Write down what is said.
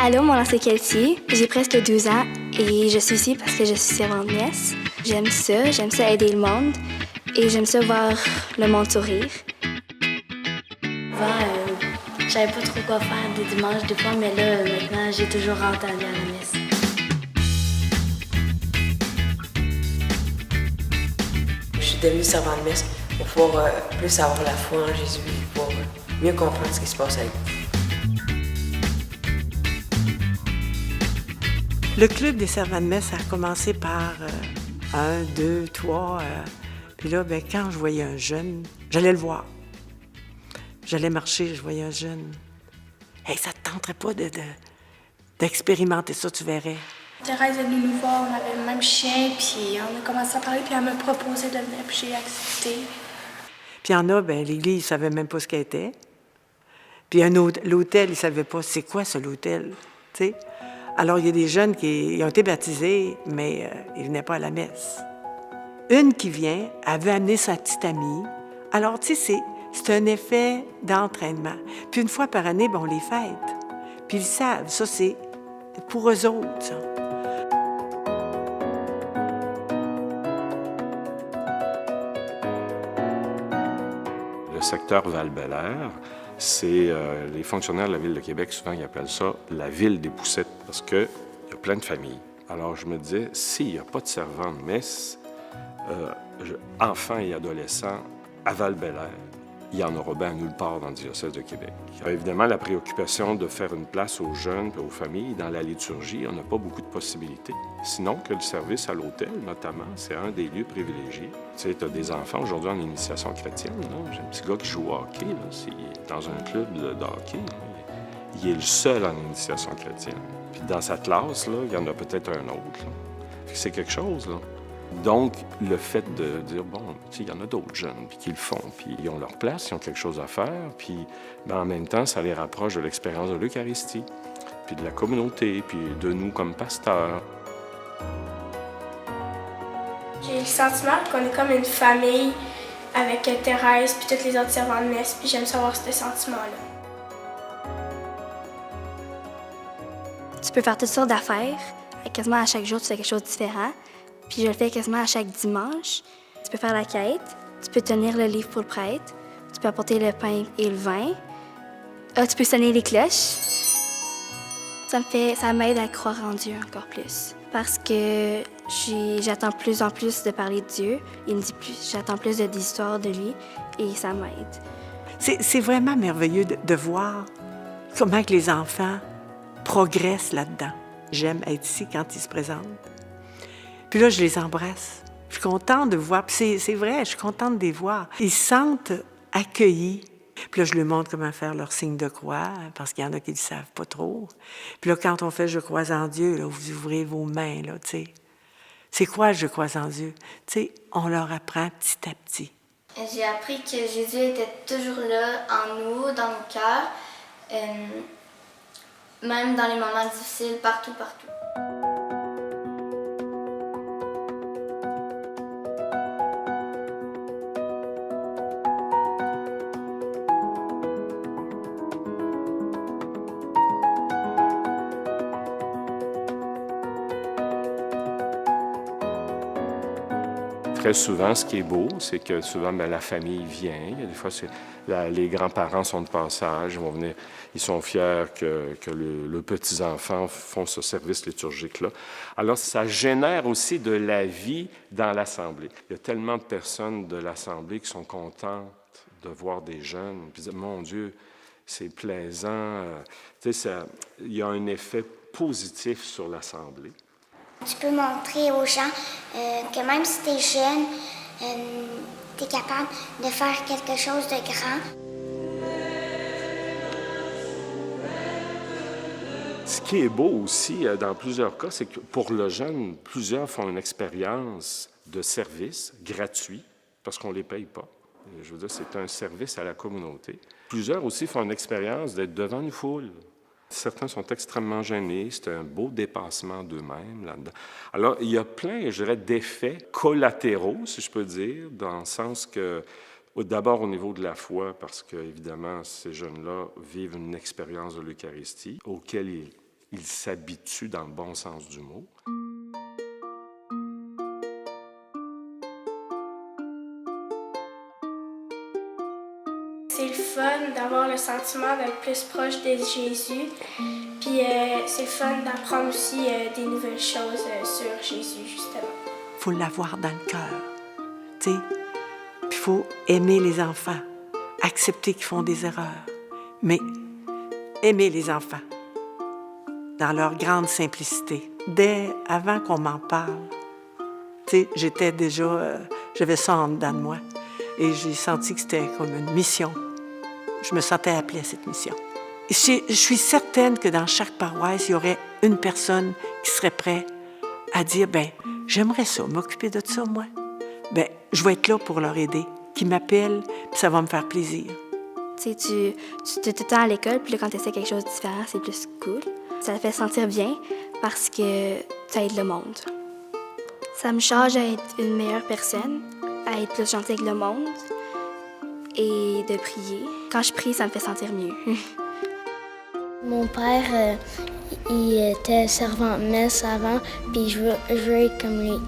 Allô, mon nom c'est Kelsey. J'ai presque 12 ans et je suis ici parce que je suis servante de messe. J'aime ça aider le monde et j'aime ça voir le monde sourire. Avant, je savais pas trop quoi faire des dimanches des fois, mais là, maintenant, j'ai toujours hâte d'aller à la messe. Je suis devenue servante de messe pour pouvoir plus avoir la foi en Jésus, pour mieux comprendre ce qui se passe avec lui. Le club des servants de messe a commencé par 1, 2, 3. Puis là, quand je voyais un jeune, j'allais le voir. J'allais marcher, je voyais un jeune. Hey, ça te tenterait pas d'expérimenter ça, tu verrais. Thérèse est venue nous voir, on avait le même chien, puis on a commencé à parler, puis elle m'a proposé de venir, puis j'ai accepté. Puis il y en a, l'Église, ne savait même pas ce qu'elle était. Puis l'hôtel, ils ne savaient pas c'est quoi ça, l'hôtel, tu sais. Alors, il y a des jeunes qui ont été baptisés, mais ils ne venaient pas à la messe. Une qui vient, elle veut amener sa petite amie. Alors, tu sais, c'est un effet d'entraînement. Puis une fois par année, on les fête. Puis ils savent, ça, c'est pour eux autres, ça. Le secteur Val-Bélair, c'est les fonctionnaires de la Ville de Québec, souvent ils appellent ça la ville des poussettes, parce qu'il y a plein de familles. Alors je me disais, s'il n'y a pas de servant de messe, enfants et adolescents à Val-Bélair, il y en aura bien nulle part dans le diocèse de Québec. Il y a évidemment la préoccupation de faire une place aux jeunes et aux familles. Dans la liturgie, on n'a pas beaucoup de possibilités. Sinon que le service à l'hôtel, notamment, c'est un des lieux privilégiés. Tu sais, tu as des enfants aujourd'hui en initiation chrétienne. J'ai un petit gars qui joue au hockey, il est dans un club de hockey. Il est le seul en initiation chrétienne. Puis dans sa classe, là, il y en a peut-être un autre. C'est quelque chose, là. Donc, le fait de dire, il y en a d'autres jeunes qui le font, puis ils ont leur place, ils ont quelque chose à faire, puis en même temps, ça les rapproche de l'expérience de l'Eucharistie, puis de la communauté, puis de nous comme pasteurs. J'ai le sentiment qu'on est comme une famille avec Thérèse puis toutes les autres servantes de messe, puis j'aime savoir ce sentiment-là. Tu peux faire toutes sortes d'affaires. Quasiment à chaque jour, tu fais quelque chose de différent. Puis je le fais quasiment à chaque dimanche. Tu peux faire la quête, tu peux tenir le livre pour le prêtre, tu peux apporter le pain et le vin. Tu peux sonner les cloches. Ça m'aide à croire en Dieu encore plus. Parce que j'attends plus en plus de parler de Dieu. Il me dit plus, j'attends plus d'histoires de lui et ça m'aide. C'est vraiment merveilleux de voir comment que les enfants progressent là-dedans. J'aime être ici quand ils se présentent. Puis là, je les embrasse. Je suis contente de voir. Puis c'est vrai, je suis contente de les voir. Ils se sentent accueillis. Puis là, je leur montre comment faire leur signe de croix, parce qu'il y en a qui ne le savent pas trop. Puis là, quand on fait « Je crois en Dieu », là, vous ouvrez vos mains, là, tu sais. C'est quoi « Je crois en Dieu »? Tu sais, on leur apprend petit à petit. J'ai appris que Jésus était toujours là, en nous, dans nos cœurs, même dans les moments difficiles, partout. Très souvent, ce qui est beau, c'est que souvent, la famille vient. Il y a des fois, les grands-parents sont de passage, ils vont venir, ils sont fiers que le petits-enfants font ce service liturgique-là. Alors, ça génère aussi de la vie dans l'Assemblée. Il y a tellement de personnes de l'Assemblée qui sont contentes de voir des jeunes, puis dire, mon Dieu, c'est plaisant. Tu sais, il y a un effet positif sur l'Assemblée. Tu peux montrer aux gens que même si tu es jeune, tu es capable de faire quelque chose de grand. Ce qui est beau aussi, dans plusieurs cas, c'est que pour le jeune, plusieurs font une expérience de service gratuit, parce qu'on ne les paye pas. Je veux dire, c'est un service à la communauté. Plusieurs aussi font une expérience d'être devant une foule. Certains sont extrêmement gênés, c'est un beau dépassement d'eux-mêmes là-dedans. Alors, il y a plein, je dirais, d'effets collatéraux, si je peux dire, dans le sens que, d'abord au niveau de la foi, parce que, évidemment, ces jeunes-là vivent une expérience de l'Eucharistie auquel il s'habitue dans le bon sens du mot. C'est le fun d'avoir le sentiment d'être plus proche de Jésus. Puis c'est le fun d'apprendre aussi des nouvelles choses sur Jésus, justement. Il faut l'avoir dans le cœur. Tu sais, puis il faut aimer les enfants, accepter qu'ils font des erreurs, mais aimer les enfants dans leur grande simplicité. Dès avant qu'on m'en parle, tu sais, j'étais déjà, j'avais ça en dedans de moi et j'ai senti que c'était comme une mission. Je me sentais appelée à cette mission. Je suis certaine que dans chaque paroisse, il y aurait une personne qui serait prête à dire, bien, j'aimerais ça, m'occuper de ça, moi. Bien, je vais être là pour leur aider, qui m'appellent, puis ça va me faire plaisir. Tu sais, tu es tout le temps à l'école, puis là, quand tu essaies quelque chose de différent, c'est plus cool. Ça te fait sentir bien parce que tu aides le monde. Ça me change à être une meilleure personne, à être plus gentille avec le monde et de prier. Quand je prie, ça me fait sentir mieux. Mon père, il était servant de messe avant, puis je veux être comme lui.